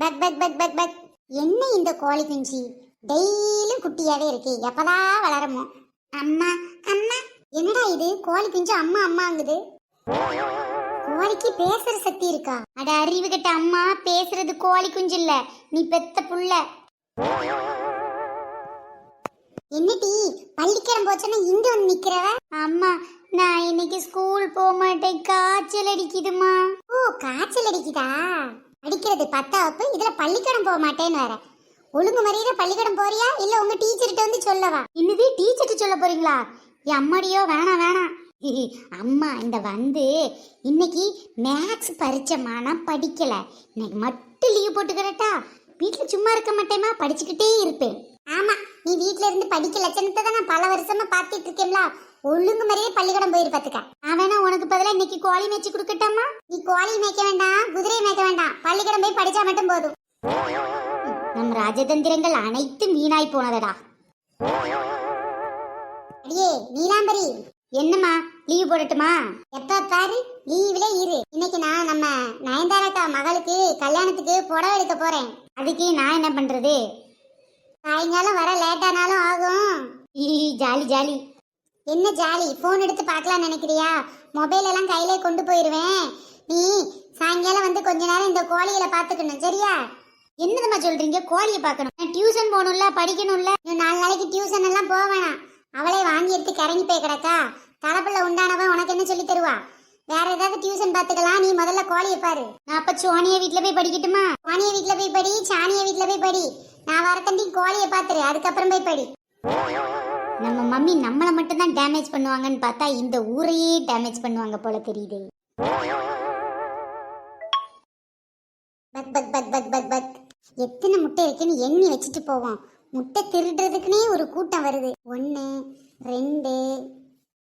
Buck buck buck buck buck. என்ன இந்த கோழி குஞ்சு டெய்லியும் குட்டியாவே இருக்கு, எப்பதான் வளருமோ? அம்மா அம்மா. என்னடா இது, கோழி குஞ்சு அம்மா அம்மாங்குது. கோழிக்கு பேசுற சக்தி இருக்கா? அட அறிவு கட்ட அம்மா, பேசுறது கோழி குஞ்சு இல்ல, நீ பெத்த புள்ள. என்னடி பள்ளிக்கிடம் போச்சோன்னா இங்க வந்து நிக்கிறவ? அம்மா நான் இன்னைக்கு ஸ்கூல் போக மாட்டேன், காய்ச்சல் அடிக்குதுமா. ஓ காய்ச்சல் அடிக்குதா? அடிக்கிறது 10ஆம் வகுப்பு, இதுல பள்ளிக்கூடம் போக மாட்டேன்னு வேற. ஒழுங்கு மரியாதை பள்ளிக்கூடம் போறியா இல்ல உங்க டீச்சர்கிட்ட வந்து சொல்லவா? இன்னது டீச்சர்கிட்ட சொல்ல போறீங்களா? என் அம்மாடியோ வேணாம் வேணாம். அம்மா இந்த வந்து இன்னைக்கு மேக்ஸ் பரீட்சைமா, நான் படிக்கல, இன்னைக்கு மட்டும் லீவ் போட்டுக்கிறட்டா? வீட்டுல சும்மா இருக்க மாட்டேமா, படிச்சுக்கிட்டே இருப்பேன். ஆமா, நீ வீட்டுல இருந்து படிக்க லட்சணத்தை தான் நான் பல வருஷமா பாத்துட்டு இருக்கேன்ல. ஒழுங்கு மாதிரியே பள்ளிக்கூடம் போயிரு பாத்துக்க. நான் வேணா உனக்கு பதிலா இன்னைக்கு கோழி மேய்ச்சி கொடுக்கட்டாமா? நீ கோழி மேய்க்க வேண்டாம், குதிரையை மேய்க்க வேண்டாம், பள்ளிக்கூடம் போய் படிச்சா மட்டும் போதும். நம் ராஜதந்திரங்கள் அனைத்தும் வீணாய் போனதடா. அடியே நீலாம்பரி. என்னம்மா, லீவ் போடட்டுமா? எப்ப பாரு லீவ்ல இரு. இன்னைக்கு நான் நம்ம நயன்தாராக்கா மகளுக்கு கல்யாணத்துக்கு புடவை எடுக்க போறேன். அதுக்கு நான் என்ன பண்றது? சாயங்காலம் வர லேட்டானாலும் ஆகும். Jolly jolly. என்ன ஜாலி? போன் எடுத்து பார்க்கலாம் நினைக்கிறியா? மொபைல் எல்லாம் கையிலே கொண்டு போயிருவேன். நீ சாயங்காலம் வந்து கொஞ்ச நேரம் இந்த கோழிகளை பாத்துக்கணும், சரியா? என்னதுமா சொல்றீங்க? கோழியை பார்க்கணும்? நான் டியூஷன் போகணும்ல, படிக்கணும்ல. 4 நாளைக்கு டியூஷன் எல்லாம் போவேணாம். அவளே வாங்கி எடுத்து கிறங்கி போய் கிடக்கா. தலைப்புள்ள உண்டானவன் உனக்கு என்ன சொல்லி தருவா? வேற ஏதாவது டியூஷன் பாத்துக்கலாம். நீ முதல்ல கோழியை பாரு. நான் அப்ப சோனிய வீட்டுல போய் படிக்கட்டுமா? சோனிய வீட்டுல போய் படி, சாணிய வீட்டுல போய் படி. நான் வரத்தண்டி கோழியை பாத்துரு, அதுக்கப்புறம் போய் படி. நம்ம மம்மி நம்மளை மட்டும் தான் டேமேஜ் பண்ணுவாங்கன்னு பார்த்தா இந்த ஊரையே டேமேஜ் பண்ணுவாங்க போல தெரியுது. Buck buck buck buck buck buck. எத்தனை முட்டை இருக்குன்னு எண்ணி வச்சுட்டு போவோம். முட்டை திருடுறதுக்குனே ஒரு கூட்டம் வருது. 1 2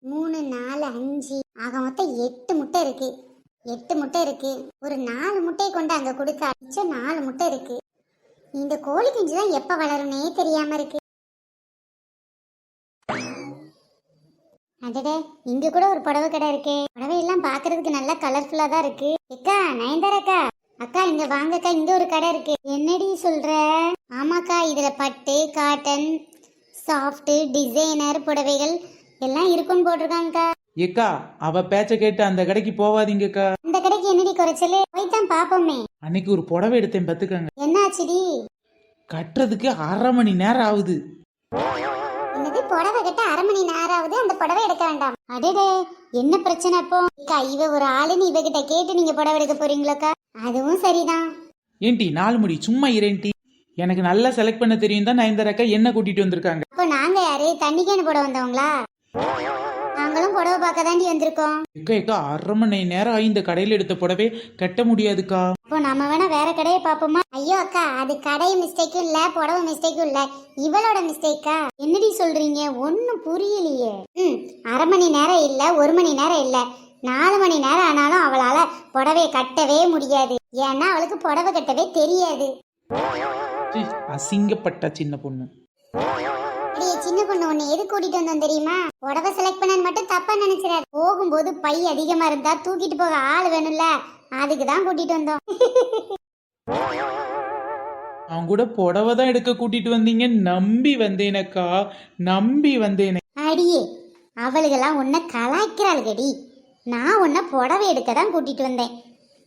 3 4 5 ஆக மொத்தம் 8 முட்டை இருக்கு. 8 முட்டை இருக்கு. ஒரு 4 முட்டையை கொண்டு அங்க கொடுக்க 4 முட்டை இருக்கு. இந்த கோழி குஞ்சு தான் எப்ப வளரும்னே தெரியாம இருக்கு. அடடே, இங்க கூட ஒரு புடவை கடை இருக்கே. புடவை எல்லாம் பாக்குறதுக்கு நல்லா கலர்ஃபுல்லா தான் இருக்கு. அக்கா நயன்தாராக்கா, அக்கா இங்க வாங்கக்கா, இங்க ஒரு கடை இருக்கு. என்னடி சொல்ற? ஆமாக்கா, இதுல பட்டு, காட்டன், சாஃப்ட், டிசைனர் புடவைகள் எல்லாம் இருக்குன்னு போட்டிருக்காங்கக்கா. ஏக்கா, அவ பேச்ச கேட்டு அந்த கடைக்கு போவாதீங்கக்கா. அந்த கடைக்கு என்னடி குறைச்சலே? போய்தான் பாப்போமே. அன்னைக்கு ஒரு புடவை எடுத்தேன் பத்துக்கங்க. என்னாச்சுடி? கட்டுறதுக்கு 1/2 மணி நேரம் ஆகுது. என்னது புடவை கட்ட 1/2 மணி நேரம் ஆகுது? அந்த புடவை எடுக்க வேண்டாம். அடடே, என்ன பிரச்சனை அப்போ? அக்கா இவ ஒரு ஆளுன்னு இவகிட்ட கேட்டு நீங்க புடவை எடுக்க போறீங்களாக்கா? அதுவும் சரிதான். ஏன்டி 4 முடி சும்மா இரேன்டி. எனக்கு நல்லா செலக்ட் பண்ண தெரியும் தான் நயன்தாராக்கா என்ன கூட்டிட்டு வந்திருக்காங்க. அப்போ நாங்க யாரு? தண்ணிக்கேன்னு போட வந்தவங்களா? நாங்களும் புடவை பார்க்க தாண்டி வந்திருக்கோம். ஏக்கா ஏக்கா, 1/2 மணி நேரம் ஆகி இந்த கடையில எடுத்த புடவை கட்ட முடியாதுக்கா. அப்போ நம்ம வேணா வேற கடையை பாப்போமா? ஐயோ அக்கா, அது கடை மிஸ்டேக்கும் இல்ல, புடவை மிஸ்டேக்கும் இல்ல, இவளோட மிஸ்டேக்கா? என்னடி சொல்றீங்க? ஒன்னும் புரியலையே. 1/2 மணி நேரம் இல்ல, 1 மணி நேரம் இல்ல, 4 மணி நேரம் ஆனாலும் அவளால புடவையை கட்டவே முடியாது. ஏன்னா அவளுக்கு புடவை கட்டவே தெரியாது. அசிங்கப்பட்ட சின்ன பொண்ணு. சின்ன பொண்ணு ஒண்ணு எது கூட்டிட்டு வந்தோம் தெரியுமா? புடவை செலக்ட் பண்ணது மட்டும் தப்பா நினைச்சிடாரு. போகும்போது பை அதிகமா இருந்தா தூக்கிட்டு போக ஆள் வேணும்ல, அதுக்குதான் கூட்டிட்டு வந்தோம். அவங்க கூட புடவை தான் எடுக்க கூட்டிட்டு வந்தீங்க, நம்பி வந்தேனக்கா, நம்பி வந்தேனே. அடியே, அவளுகெல்லாம் உன்னை கலாய்க்கிறாளுகடி. நான் உன்னை புடவை எடுக்க தான் கூட்டிட்டு வந்தேன்.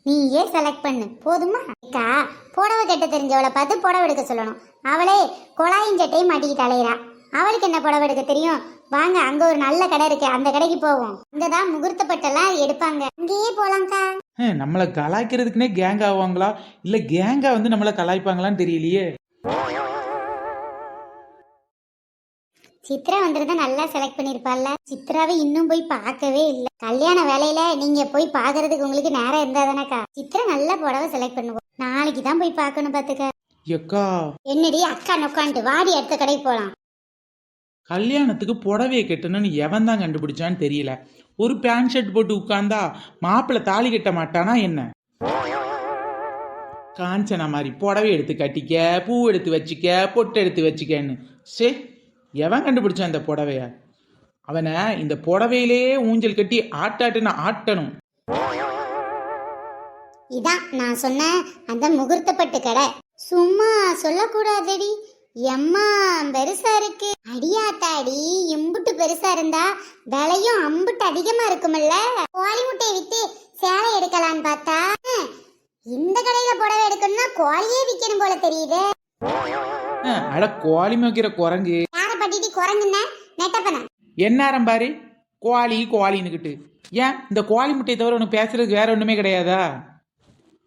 நீயே செலக்ட் பண்ணு போதுமா? அக்கா, புடவை கட்ட தெரிஞ்சவளை பார்த்து புடவை எடுக்க சொல்லணும். அவளே குழாயின் சட்டையை மாட்டிக்கிட்டு அலையிறா. அவளுக்கு என்ன புடவை எடுக்க தெரியும்? வாங்க, அங்க ஒரு நல்ல கடை இருக்கு, அந்த கடைக்கு போவோம். அங்கதான் முகூர்த்தப்பட்டெல்லாம் எடுப்பாங்க, அங்கேயே போலாம்க்கா. நம்மளை கலாய்க்கிறதுக்குனே கேங் ஆவாங்களா இல்ல கேங்கா வந்து நம்மளை கலாய்ப்பாங்களான்னு தெரியலையே. சித்ரா வந்துருந்தா நல்லா செலக்ட் பண்ணிருப்பாள்ல. சித்ராவை இன்னும் போய் பார்க்கவே இல்லை. கல்யாண வேலையில நீங்க போய் பாக்குறதுக்கு உங்களுக்கு நேரம் இருந்தா தானக்கா. சித்ரா நல்லா புடவை செலக்ட் பண்ணுவோம். நாளைக்கு தான் போய் பார்க்கணும் பாத்துக்க. எக்கா, என்னடி அக்கா நொக்கான்ட்டு வாடி, அடுத்த கடைக்கு போலாம். கல்யாணத்துக்கு புடவையை கட்டணும்னு எவன் தான் கண்டுபிடிச்சான்னு தெரியல. ஒரு பேண்ட் ஷர்ட் போட்டு உட்கார்ந்தா மாப்பிள்ளை தாலி கட்ட மாட்டானா என்ன? காஞ்சனா மாதிரி புடவை எடுத்து கட்டிக்க, பூ எடுத்து வச்சுக்க, பொட்டு எடுத்து வச்சுக்கன்னு. சே, எவன் கண்டுபிடிச்சான் இந்த புடவைய? அவனை இந்த புடவையிலேயே ஊஞ்சல் கட்டி ஆட்டாட்டுன்னு ஆட்டணும். இதான் நான் சொன்ன அந்த முகூர்த்தப்பட்டு கடை. சும்மா சொல்லக்கூடாதடி. எம்மா பெருசா இருக்கு. அடியாத்தாடி, இம்புட்டு பெருசா இருந்தா விலையும் அம்புட்டு அதிகமா இருக்கும்ல. கோழி முட்டையை வித்து சேலை எடுக்கலான்னு பார்த்தா இந்த கடையில புடவை எடுக்கணும்னா கோழியே விக்கணும் போல தெரியுது. அட கோழி மேய்க்கிற குரங்கு. யார பட்டிட்டு குரங்குன்னா நெட்டப்பன. என்னாரம் பாரு கோழி கோழின்னுக்கிட்டு. ஏன் இந்த கோழி முட்டையை தவிர உனக்கு பேசுறதுக்கு வேற ஒண்ணுமே கிடையாதா?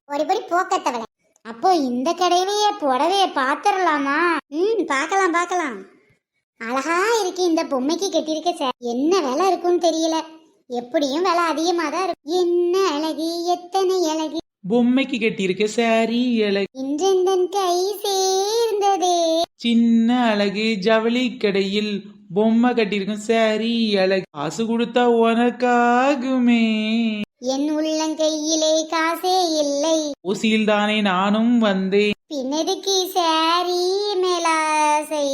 ஒரு படி போக்கத்தவளை. அப்போ இந்த கடையிலேயே புடவைய பாத்துரலாமா? பார்க்கலாம் பார்க்கலாம். அழகா இருக்கு. இந்த பொம்மைக்கு கட்டியிருக்க என்ன விலை இருக்குன்னு தெரியல. எப்படியும் விலை அதிகமா தான் இருக்கும். என்ன அழகு, எத்தனை அழகு. பொம்மைக்கு கட்டியிருக்க சாரி அழகு. இன்றெந்தன் கை சேர்ந்ததே. சின்ன அழகு ஜவுளி கடையில் பொம்மை கட்டியிருக்கும் சாரி அழகு. காசு கொடுத்தா உனக்காகுமே. என் உள்ளங்கையிலே காசே இல்லை. ஊசியில் தானே நானும் வந்தேன். பின்னதுக்கு சாரி மேலாசை.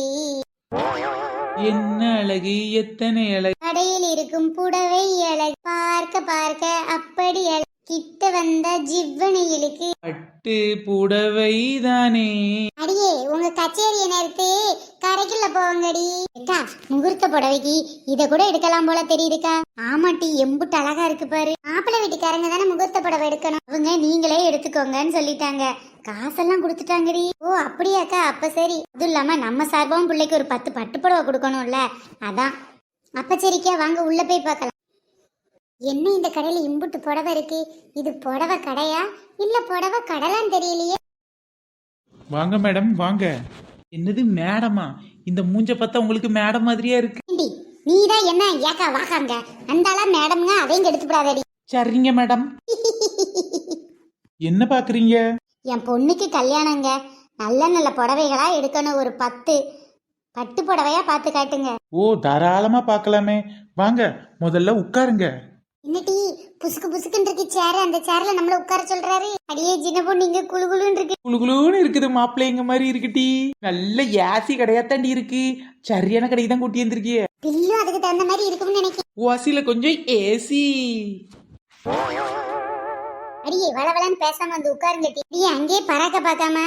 என்ன அழகு, எத்தனை அழகு. கடையில் இருக்கும் புடவை அழகு. பார்க்க பார்க்க அப்படி அழகு. கிட்ட வந்த ஜிவ்வனையிலுக்கு பட்டு புடவை தானே. அடியே, உங்க கச்சேரியை நேரத்து கரைக்குள்ள போவங்கடி. அக்கா, முகூர்த்த புடவைக்கு இத கூட எடுக்கலாம் போல தெரியுதுக்கா. ஆமாட்டி, எம்புட்டு அழகா இருக்கு பாரு. மாப்பிள்ளை வீட்டுக்காரங்க தானே முகூர்த்த புடவை எடுக்கணும். அவங்க நீங்களே எடுத்துக்கோங்கன்னு சொல்லிட்டாங்க. காசெல்லாம் கொடுத்துட்டாங்கடி. ஓ அப்படியாக்கா, அப்ப சரி. அதுவும் இல்லாம நம்ம சார்பாவும் பிள்ளைக்கு ஒரு 10 பட்டு புடவை கொடுக்கணும்ல, அதான். அப்ப சரிக்கா, வாங்க உள்ள போய் பார்க்கலாம். என்ன இந்த கடையில இம்புட்டு புடவை இருக்கு? இது புடவை கடையா இல்ல புடவை கடலான்னு தெரியலையே. வாங்க மேடம் வாங்க. என்னது மேடமா? இந்த மூஞ்ச பார்த்தா உங்களுக்கு மேடம் மாதிரியா இருக்கு. நீதான் என்ன ஏக்கா வாக்காங்க அந்தாளா மேடம்ங்க, அதையும் எடுத்து விடாதடி. சரிங்க மேடம். என்ன பாக்குறீங்க? என் பொண்ணுக்கு கல்யாணங்க. நல்ல நல்ல புடவைகளா எடுக்கணும். ஒரு 10 பட்டு புடவையா பார்த்து காட்டுங்க. ஓ தாராளமா பார்க்கலாமே. வாங்க முதல்ல உட்காருங்க. என்னடி புசுக்கு புசுக்குன்னு இருக்கு சேரு. அந்த சேர்ல நம்மள உட்கார சொல்றாரு. அடியே சின்ன பொண்ணு, இங்க குளுகுளுன்னு இருக்கு. குளுகுளுன்னு இருக்குது. மாப்பிள்ளைங்க மாதிரி இருக்குடி. நல்ல ஏசி கடையாத்தாண்டி இருக்கு. சரியான கடைக்கு தான் கூட்டி வந்திருக்கிய. பில்லும் அதுக்கு தகுந்த மாதிரி இருக்கும்னு நினைக்கிறேன். ஓசில கொஞ்சம் ஏசி. அடியே வளவளன்னு பேசாம வந்து உட்காருங்கட்டி. நீ அங்கேயே பறக்க பார்க்காம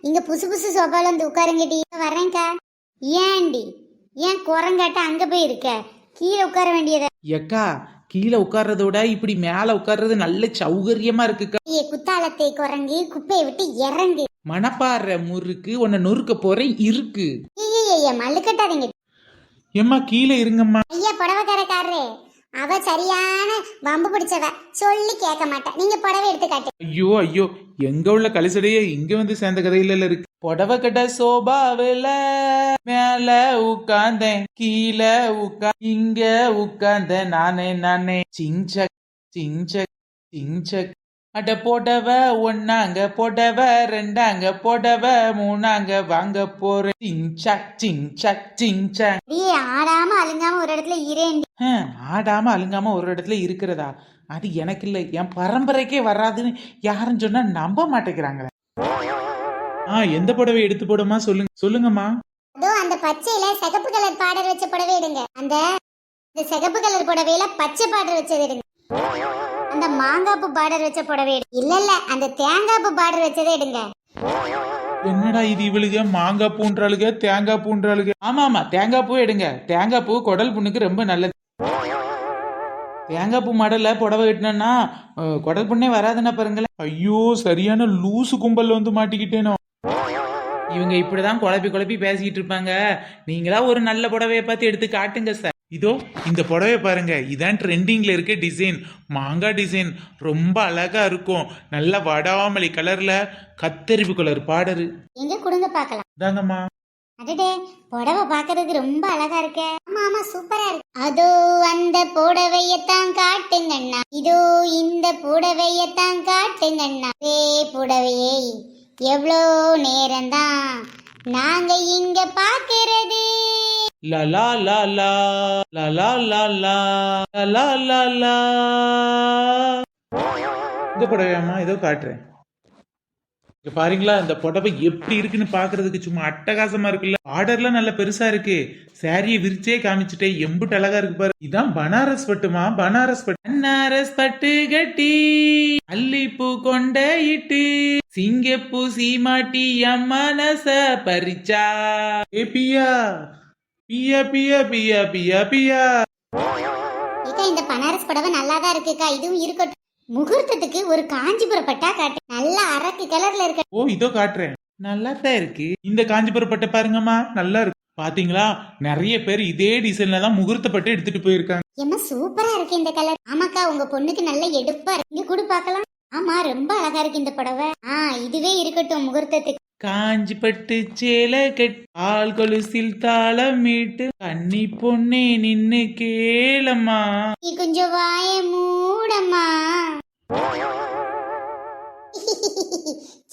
இங்க புசு புசு சோபால வந்து உட்காருங்கட்டி. வரேன்க்கா. ஏன்டி, ஏன் குரங்காட்ட அங்க போய் இருக்க? கீழே உட்கார வேண்டியத. எக்கா, கீழே உட்கார்றத விட இப்படி மேல உட்கார்றது நல்ல சௌகரியமா இருக்குக்கா. குத்தாலத்தை குரங்கு, குப்பையை விட்டு இறங்கு. மணப்பாற முறுக்கு உன்னை நொறுக்க போறேன் இருக்கு. மல்லுக்கட்டாதீங்க. ஏம்மா கீழே இருங்கம்மா. ஐயா புடவைக்காரக்காரரு, அவ சரியான வம்பு பிடிச்சவ. சொல்லி கேட்க மாட்டா. நீங்க புடவை எடுத்து காட்டு. ஐயோ ஐயோ, எங்க உள்ள கலிசடைய இங்க வந்து சேர்ந்த கதையில இருக்கு. புடவை கட்ட சோபாவில மேல உட்கார்ந்தேன், கீழே இங்க உட்கார்ந்தேன் நானே நானே. சிங்சக் சிங்சக் சிங்சக். அட புடவ ஒன்னாங்க, புடவ ரெண்டாங்க, புடவ மூணாங்க, வாங்க போறேன். சிங்சக் சிங்சக் சிங்சக். ஆடாம அழுங்காம ஒரு இடத்துல இரேண்டி. ஆடாம அழுங்காம ஒரு இடத்துல இருக்கிறதா? அது எனக்கு இல்ல, என் பரம்பரைக்கே வராதுன்னு யாரும் சொன்னா நம்ப மாட்டேங்கிறாங்களே. எந்த புடவை எடுத்து போடுமா? சொல்லுங்க சொல்லுங்கம்மா. அதோ அந்த பச்சையில சிகப்பு கலர் பார்டர் வச்ச புடவை எடுங்க. அந்த சிகப்பு கலர் புடவையில பச்சை பார்டர் வச்சது எடுங்க. அந்த மாங்காப்பு பார்டர் வச்ச புடவை எடுங்க. இல்ல அந்த தேங்காய்ப்பு பார்டர் வச்சதை எடுங்க. என்னடா இது, இவளுக மாங்காய் பூன்றாளுக தேங்காய் பூன்றாளுக. ஆமா ஆமா, தேங்காய் பூ எடுங்க. தேங்காய் பூ குடல் புண்ணுக்கு ரொம்ப நல்லது. தேங்காய் பூ மாடல புடவை கட்டினா குடல் புண்ணே வராதுன்னா பாருங்களேன். ஐயோ, சரியான லூசு கும்பல்ல வந்து மாட்டிக்கிட்டேனோ. இவங்க இப்படிதான் குழப்பி குழப்பி பேசிக்கிட்டு இருப்பாங்க. நீங்களா ஒரு நல்ல புடவையை பார்த்து எடுத்து காட்டுங்க சார். இதோ இந்த புடவை பாருங்க, இதான் ட்ரெண்டிங்ல இருக்க டிசைன். மாங்காய் டிசைன் ரொம்ப அழகா இருக்கும். நல்ல வடாமலி கலர்ல கத்தரிப்பு கலர் பார்டரு. எங்க கொடுங்க பார்க்கலாம். தாங்கம்மா. அடடே, புடவை பார்க்கிறதுக்கு ரொம்ப அழகா இருக்கே. ஆமா ஆமா, சூப்பரா இருக்கு. அதோ அந்த புடவையத்தான் காட்டுங்கண்ணா. இதோ இந்த புடவையத்தான் காட்டுங்கண்ணா. புடவையை எவ்வளோ நேரம்தான் நாங்க இங்க பாக்குறது. லலா லலா லலா லலா லலா லலா. இந்த புடவையாம்மா, இதோ காட்டுறேன். பாருங்களா, இந்த புடவை எப்படி இருக்குன்னு பாக்குறதுக்கு சும்மா அட்டகாசமா இருக்குல்ல. ஆர்டர்லாம் நல்ல பெருசா இருக்கு. சாரியை விரிச்சே காமிச்சுட்டே எம்புட்டு அழகா இருக்கு பாரு. இதான் பனாரஸ் பட்டுமா? பனாரஸ் பட்டு. பனாரஸ் பட்டு கட்டி அல்லிப்பூ கொண்ட இட்டு சிங்கப்பூ சீமாட்டி என் மனச பறிச்சா ஏ பியா பியா பியா பியா பியா பியா. ஏக்கா இந்த பனாரஸ் புடவை நல்லாதான் இருக்குக்கா, இதுவும் இருக்கட்டும். முகூர்த்தத்துக்கு ஒரு காஞ்சிபுரம் பட்டா காட்டு, நல்ல அரக்கு கலர்ல இருக்க. ஓ இதோ காட்டுறேன், நல்லா தான் இருக்கு. இந்த காஞ்சிபுரம் பட்டை பாருங்கம்மா, நல்லா இருக்கு. பாத்தீங்களா, நிறைய பேர் இதே டிசைன்ல தான் முகூர்த்த பட்டு எடுத்துட்டு போயிருக்காங்க. ஏமா சூப்பரா இருக்கு இந்த கலர். ஆமாக்கா உங்க பொண்ணுக்கு நல்ல எடுப்பா இருக்கு, இங்க கூட பார்க்கலாம். ஆமா ரொம்ப அழகா இருக்கு இந்த புடவை. இதுவே இருக்கட்டும் முகூர்த்தத்துக்கு. காஞ்சி பட்டு சேலை கட் ஆள் கொலுசில் தாளமிட்டு கன்னி பொண்ணே நின்னு கேளம்மா. நீ கொஞ்சம் வாய மூடம்மா.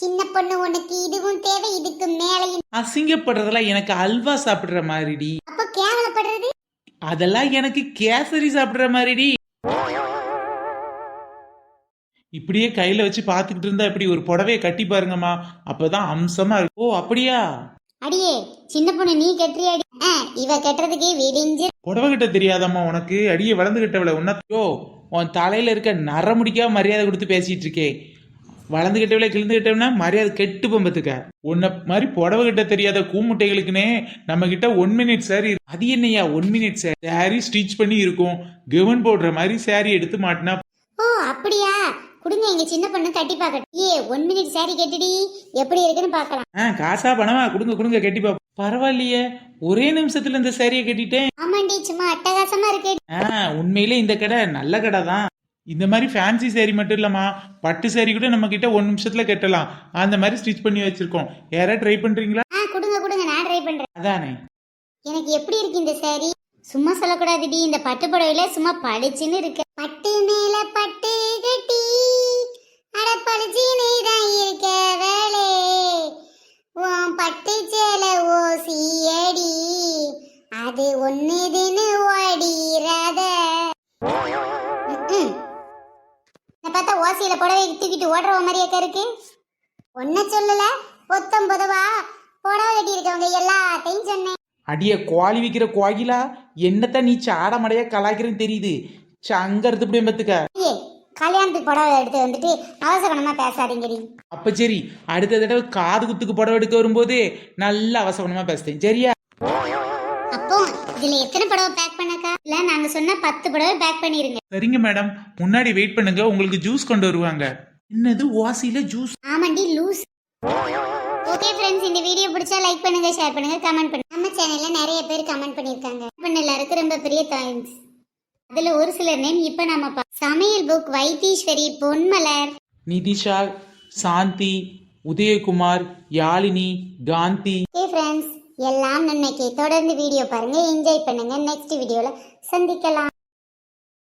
சின்ன பொண்ணு உனக்கு இதுவும் தேவை, இதுக்கு மேலையும். அசிங்கப்படுறதெல்லாம் எனக்கு அல்வா சாப்பிடுற மாதிரிடி, அப்ப கேவலப்படுறது அதெல்லாம் எனக்கு கேசரி சாப்பிடுற மாதிரிடி. இப்படியே கையில வச்சு பாத்துக்கிட்டு இருந்தா இப்படி ஒரு புடவைய கட்டி பாருங்கம்மா, அப்பதான் அம்சமா இருக்கும். ஓ அப்படியா? அடியே சின்ன பொண்ணு நீ கட்டுறியாடி? இவ கட்டுறதுக்கு விடிஞ்சு. புடவை கிட்ட தெரியாதம்மா உனக்கு? அடியே வளர்ந்து கிட்டவள உன்னோ உன் தலையில இருக்க நர முடிக்காம மரியாதை கொடுத்து பேசிட்டு இருக்கே. வளர்ந்து கிட்டவள கிழிந்து கிட்டவனா மரியாதை கெட்டு பம்பத்துக்க. உன்ன மாதிரி புடவை கிட்ட தெரியாத கூமுட்டைகளுக்குன்னே நம்ம கிட்ட 1 மினிட் சாரி. அது என்னையா 1 மினிட் சாரி ஸ்டிச் பண்ணி இருக்கும், கெவன் போடுற மாதிரி சாரி எடுத்து மாட்டினா. ஓ அப்படியா? குடுங்க எங்க சின்ன பொண்ணு கட்டி பாக்கட்டும். 1 மினிட் சாரி கட்டிடி, எப்படி இருக்குன்னு பாக்கலாம். காசா பணமா கொடுங்க கொடுங்க கட்டி பாப்போம். பரவாயில்லையே, ஒரே நிமிஷத்துல இந்த சாரியை கட்டிட்டேன். ஆமாண்டி சும்மா அட்டகாசமா இருக்கு. உண்மையிலே இந்த கடை நல்ல கடை தான். இந்த மாதிரி ஃபேன்சி சாரி மட்டும் இல்லம்மா, பட்டு சாரி கூட நம்ம கிட்ட 1 நிமிஷத்துல கட்டலாம். அந்த மாதிரி ஸ்டிச் பண்ணி வச்சிருக்கோம். யாரா ட்ரை பண்றீங்களா? குடுங்க குடுங்க நான் ட்ரை பண்றேன். அதானே. எனக்கு எப்படி இருக்கு இந்த சாரி? சும்மா சொல்லக்கூடாதுடி, இந்த பட்டு புடவையில சும்மா பளிச்சுன்னு இருக்கு. பட்டு மேல பட்டு கட்டி அட பளிச்சுன்னு தான் இருக்க வேளே, உன் பட்டு சேல ஓசியடி அது ஒண்ணுதுன்னு ஓடிராத. பார்த்தா ஓசியில புடவை தூக்கிட்டு ஓடுற மாதிரியாக்கா இருக்கு. ஒன்ன சொல்லல, பொத்தம் பொதுவா புடவை கட்டி இருக்கவங்க எல்லாத்தையும் சொன்னேன். அடிய கோழி விக்கிற கோகிலா, என்னத்தான் நீ சாட மடையா கலாய்க்கிறேன்னு தெரியுது. அங்க இருந்து இப்படி பத்துக்க. கல்யாணத்துக்கு புடவை எடுத்து வந்துட்டு அவசரமா பேசாதீங்கடி. அப்ப சரி, அடுத்த தடவை காது குத்துக்கு புடவை எடுக்க வரும்போது நல்ல அவசரமா பேசுறேன், சரியா? அப்போ இதுல எத்தனை புடவை பேக் பண்ணக்கா? இல்ல நாங்க சொன்ன 10 புடவை பேக் பண்ணிருங்க. சரிங்க மேடம், முன்னாடி வெயிட் பண்ணுங்க, உங்களுக்கு ஜூஸ் கொண்டு வருவாங்க. என்னது ஓசியில ஜூஸ்? ஆமாண்டி லூஸ். ஓகே ஃப்ரெண்ட்ஸ், இந்த வீடியோ பிடிச்சா லைக் பண்ணுங்க, ஷேர் பண்ணுங்க, கமெண்ட் பண்ணுங்க. நம்ம சேனல்ல நிறைய பேர் கமெண்ட் பண்ணிருக்காங்க. எல்லாருக்கும் ரொம்ப பெரிய தேங்க்ஸ். அதுல ஒரு சிலர் நேம் இப்ப நாம சமையல் புக், வைத்தீஸ்வரி, பொன்மலர், நிதிஷா, சாந்தி, உதயகுமார், யாழினி, காந்தி. ஓகே ஃப்ரெண்ட்ஸ், எல்லாம் நன்மைக்கு. தொடர்ந்து வீடியோ பாருங்க, என்ஜாய் பண்ணுங்க. நெக்ஸ்ட் வீடியோல சந்திக்கலாம்.